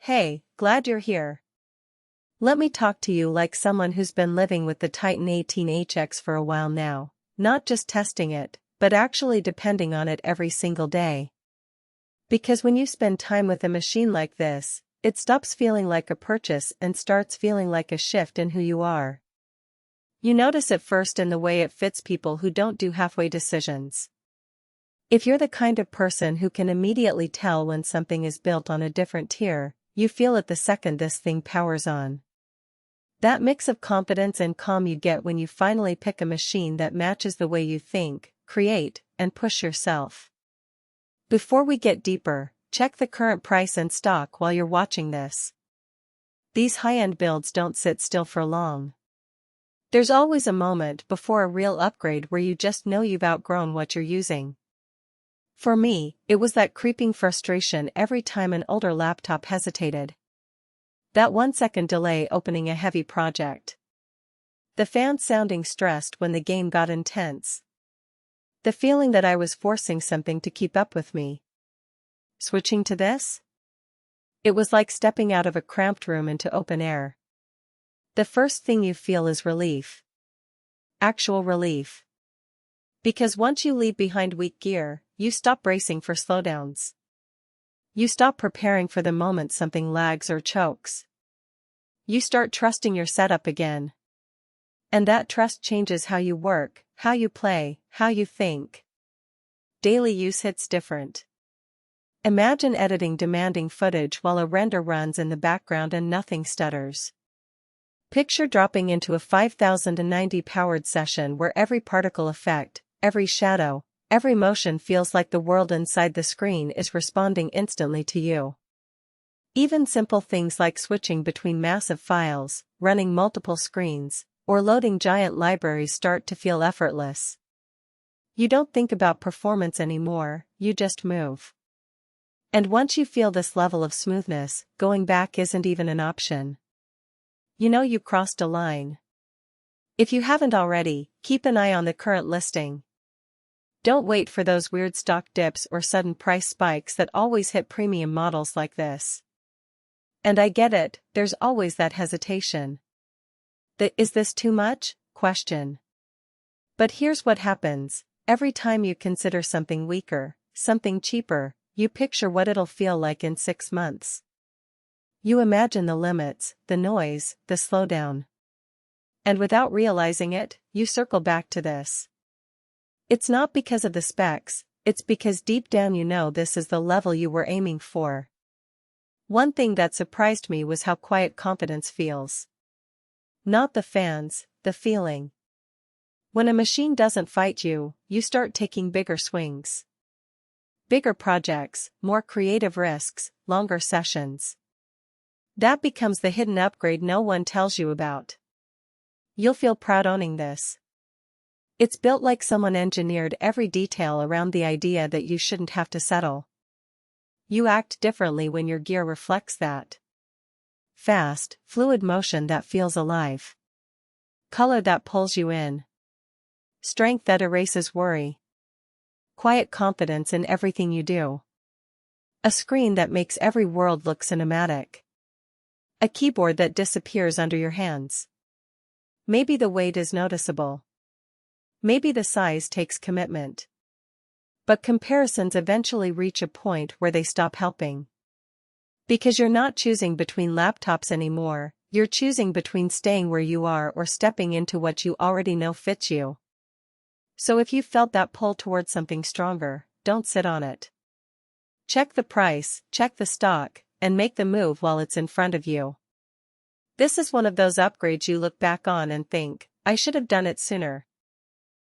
Hey, glad you're here. Let me talk to you like someone who's been living with the Titan 18HX for a while now, not just testing it, but actually depending on it every single day. Because when you spend time with a machine like this, it stops feeling like a purchase and starts feeling like a shift in who you are. You notice it first in the way it fits people who don't do halfway decisions. If you're the kind of person who can immediately tell when something is built on a different tier, you feel it the second this thing powers on. That mix of confidence and calm you get when you finally pick a machine that matches the way you think, create, and push yourself. Before we get deeper, check the current price and stock while you're watching this. These high-end builds don't sit still for long. There's always a moment before a real upgrade where you just know you've outgrown what you're using. For me, it was that creeping frustration every time an older laptop hesitated. That 1-second delay opening a heavy project. The fan sounding stressed when the game got intense. The feeling that I was forcing something to keep up with me. Switching to this? It was like stepping out of a cramped room into open air. The first thing you feel is relief. Actual relief. Because once you leave behind weak gear, you stop bracing for slowdowns. You stop preparing for the moment something lags or chokes. You start trusting your setup again. And that trust changes how you work, how you play, how you think. Daily use hits different. Imagine editing demanding footage while a render runs in the background and nothing stutters. Picture dropping into a 5090 powered session where every particle effect, every shadow, every motion feels like the world inside the screen is responding instantly to you. Even simple things like switching between massive files, running multiple screens, or loading giant libraries start to feel effortless. You don't think about performance anymore, you just move. And once you feel this level of smoothness, going back isn't even an option. You know you crossed a line. If you haven't already, keep an eye on the current listing. Don't wait for those weird stock dips or sudden price spikes that always hit premium models like this. And I get it, there's always that hesitation. The "is this too much?" question. But here's what happens, every time you consider something weaker, something cheaper, you picture what it'll feel like in 6 months. You imagine the limits, the noise, the slowdown. And without realizing it, you circle back to this. It's not because of the specs, it's because deep down you know this is the level you were aiming for. One thing that surprised me was how quiet confidence feels. Not the fans, the feeling. When a machine doesn't fight you, you start taking bigger swings. Bigger projects, more creative risks, longer sessions. That becomes the hidden upgrade no one tells you about. You'll feel proud owning this. It's built like someone engineered every detail around the idea that you shouldn't have to settle. You act differently when your gear reflects that. Fast, fluid motion that feels alive. Color that pulls you in. Strength that erases worry. Quiet confidence in everything you do. A screen that makes every world look cinematic. A keyboard that disappears under your hands. Maybe the weight is noticeable. Maybe the size takes commitment. But comparisons eventually reach a point where they stop helping. Because you're not choosing between laptops anymore, you're choosing between staying where you are or stepping into what you already know fits you. So if you felt that pull towards something stronger, don't sit on it. Check the price, check the stock, and make the move while it's in front of you. This is one of those upgrades you look back on and think, I should have done it sooner.